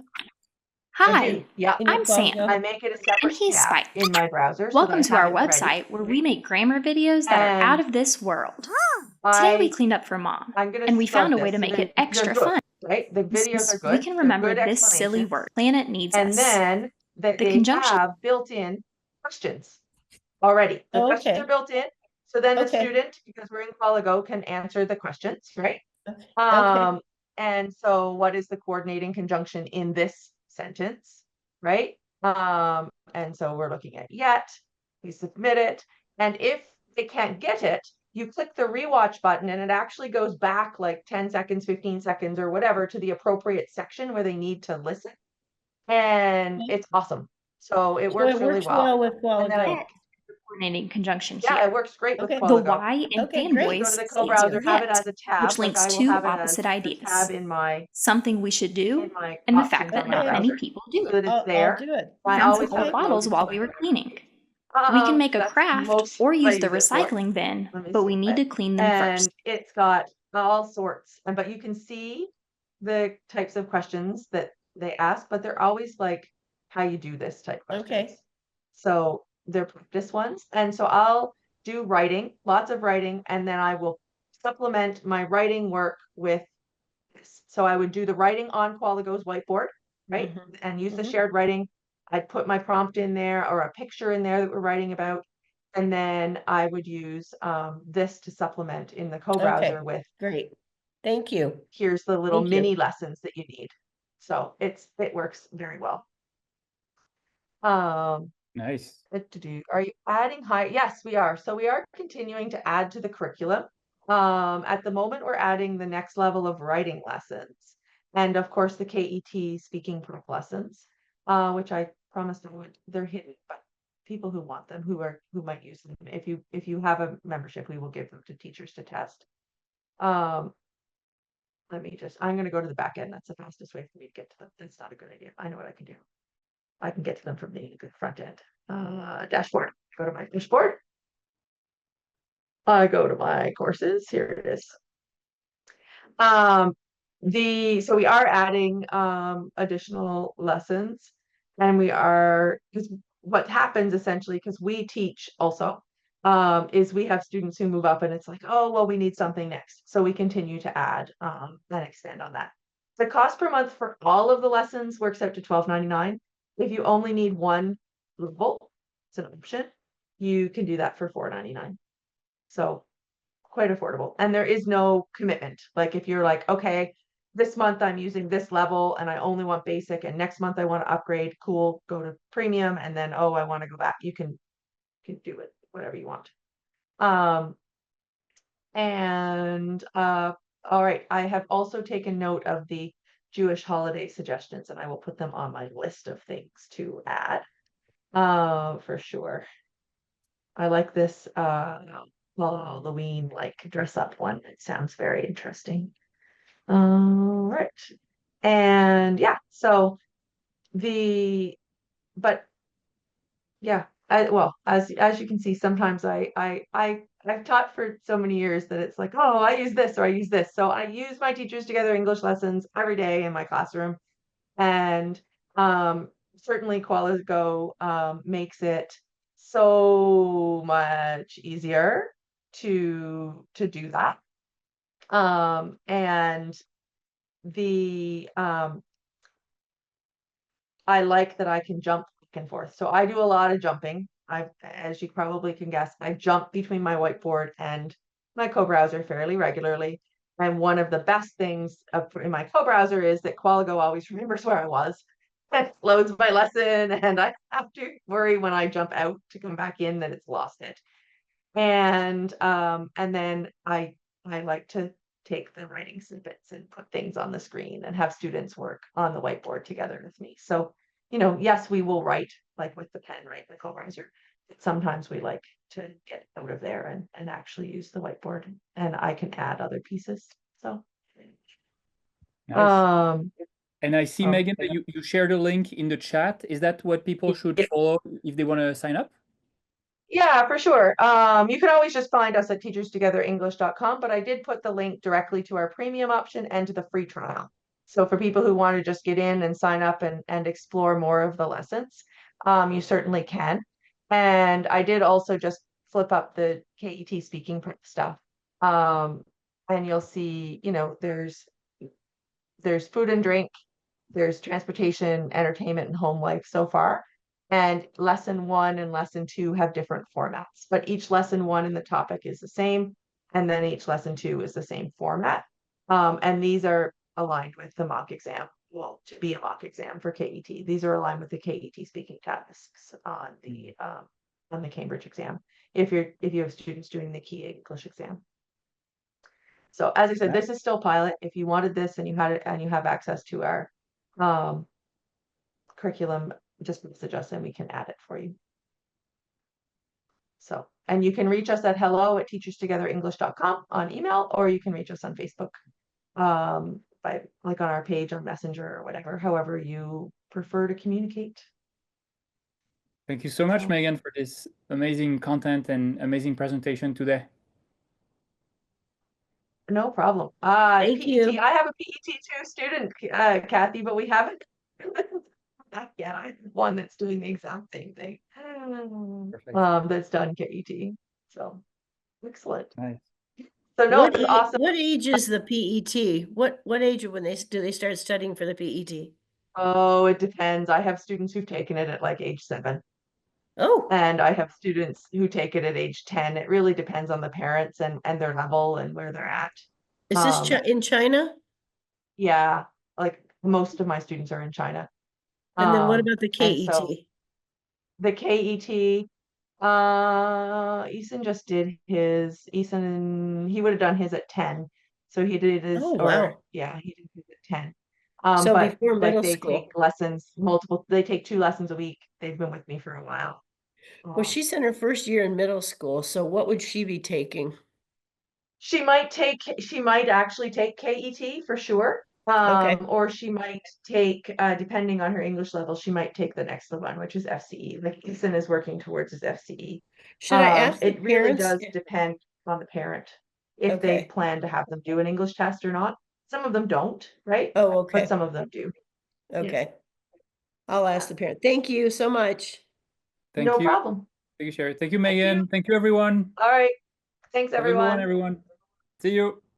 Hi, yeah, I'm Sam. I make it a separate And he's tab Spike. in my browser. Welcome to our ready. website where we make grammar videos that are out of this world. Today we cleaned up for Mom, and we found a way to make it extra fun. Right? The videos are good. We can remember this silly word. Planet needs us. And then the conjunction have built-in questions already. The questions are built in. So then the student, because we're in Koala Go, can answer the questions, right? And so what is the coordinating conjunction in this sentence, right? And so we're looking at yet, we submit it. And if they can't get it, you click the rewatch button and it actually goes back like 10 seconds, 15 seconds or whatever to the appropriate section where they need to listen. And it's awesome. So it works really well. With Koala Go. Coordinating conjunction here. Yeah, it works great with The Y in fan voice go to the co-browser, have it as a tab, which links two opposite ideas. Tab in my something we should do, and the fact that not many people do so that it's there. I'll do it. We found some old bottles while we were cleaning. We can make a craft or use the recycling bin, but we need to clean them first. And it's got all sorts, but you can see the types of questions that they ask, but they're always like how you do this type questions. Okay. So they're practice ones. And so I'll do writing, lots of writing, and then I will supplement my writing work with this. So I would do the writing on Koala Go's whiteboard, right? And use the shared writing. I'd put my prompt in there or a picture in there that we're writing about. And then I would use this to supplement in the co-browser with. Great. Thank you. Here's the little mini lessons that you need. So it works very well. Nice. Are you adding higher? Yes, we are. So we are continuing to add to the curriculum. At the moment, we're adding the next level of writing lessons. And of course, the KET speaking prep lessons, which I promised I would. They're hidden, but people who want them, who might use them. If you have a membership, we will give them to teachers to test. I'm going to go to the back end. That's the fastest way for me to get to them. That's not a good idea. I know what I can do. I can get to them from the front end. Dashboard. Go to my dashboard. I go to my courses. Here it is. So we are adding additional lessons, and because what happens essentially, because we teach also, is we have students who move up and it's like, oh, well, we need something next. So we continue to add and expand on that. The cost per month for all of the lessons works out to $12.99. If you only need one level, it's an option, you can do that for $4.99. So quite affordable. And there is no commitment. Like if you're like, okay, this month I'm using this level and I only want basic, and next month I want to upgrade, cool, go to premium, and then, oh, I want to go back. You can do it, whatever you want. All right, I have also taken note of the Jewish holiday suggestions, and I will put them on my list of things to add, for sure. I like this Halloween like dress up one. It sounds very interesting. All right. And yeah, so but yeah, as you can see, sometimes I've taught for so many years that it's like, oh, I use this or I use this. So I use my Teachers Together English lessons every day in my classroom. And certainly Qualigo makes it so much easier to do that. And I like that I can jump back and forth. So I do a lot of jumping. As you probably can guess, I jump between my whiteboard and my co-browser fairly regularly. And one of the best things in my co-browser is that Qualigo always remembers where I was. It loads my lesson, and I have to worry when I jump out to come back in that it's lost it. And then I like to take the writing snippets and put things on the screen and have students work on the whiteboard together with me. So, yes, we will write like with the pen, right, the co-browser. But sometimes we like to get out of there and actually use the whiteboard, and I can add other pieces. So, nice. And I see, Meaghan, that you shared a link in the chat. Is that what people should follow if they want to sign up? Yeah, for sure. You can always just find us at teacherstogetherenglish.com, but I did put the link directly to our premium option and to the free trial. So for people who want to just get in and sign up and explore more of the lessons, you certainly can. And I did also just flip up the KET speaking stuff. And you'll see, there's food and drink, there's transportation, entertainment, and home life so far. And lesson 1 and lesson 2 have different formats, but each lesson 1 in the topic is the same. And then each lesson 2 is the same format. And these are aligned with the mock exam. Well, to be a mock exam for KET. These are aligned with the KET speaking tasks on the Cambridge exam. If you have students doing the key English exam. So as I said, this is still pilot. If you wanted this and you had it and you have access to our curriculum, just message us and we can add it for you. So, and you can reach us at hello@teacherstogetherenglish.com on email, or you can reach us on Facebook by like on our page on Messenger or whatever, however you prefer to communicate. Thank you so much, Meaghan, for this amazing content and amazing presentation today. No problem. Thank PET, you. I have a PET2 student, Kathy, but we haven't that yet. I have one that's doing the exact same thing. That's done KET. So excellent. Nice. So no, it's awesome. What age is the PET? What age when do they start studying for the PET? Oh, it depends. I have students who've taken it at like age 7. Oh. And I have students who take it at age 10. It really depends on the parents and their level and where they're at. Is this in China? Yeah, like most of my students are in China. And then what about the KET? So the KET, Eason just did his. He would have done his at 10. So he did his, oh, wow. Yeah, he did his at 10. So but before middle they school. take lessons they take 2 lessons a week. They've been with me for a while. Well, she's in her first year in middle school, so what would she be taking? She might actually take KET for sure. Okay. Or she might take, depending on her English level, she might take the next one, which is FCE. Like Eason is working towards his FCE. Should I ask it really does depend on the parent if they plan to have them do an English test or not. Some of them don't, right? Oh, okay. But some of them do. Okay. Yeah. I'll ask the parent. Thank you so much. No problem. Thank you, Sherry. Thank you, Meaghan. Thank you, everyone. All right. Thanks, everyone. Everyone. See you.